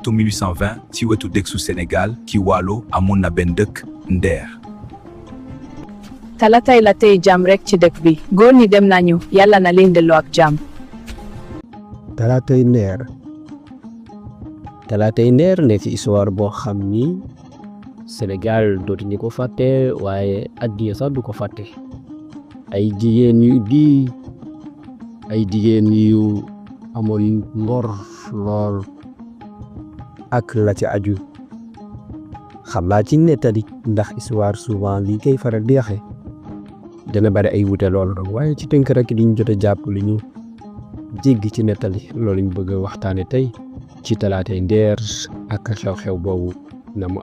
atum 1820 ci wetu dëkku Sénégal ki Waalo amoon na benn dëkk Nder. talatay la tey jàmm rek ci dëkk bi góor ñi dem nañu yàlla na leen delloo ak jàmm. Talatay Nder ne ci histoire boo xam ni Sénégal dootuñu ko fàtte waaye àddina sax du ko fàtte. ay jigéen yu amoon ngor lool ak la ci aju xam naa ci nettali ndax histoire souvent li koy faral di waxe dana bari ay wute loolu rek waaye ci tënk rek liñ jot a jàpp li ñu jéggi ci nettali loolu ñu bëgg a waxtaane tey ci Talatay Nder ak xew-xew boobu na mu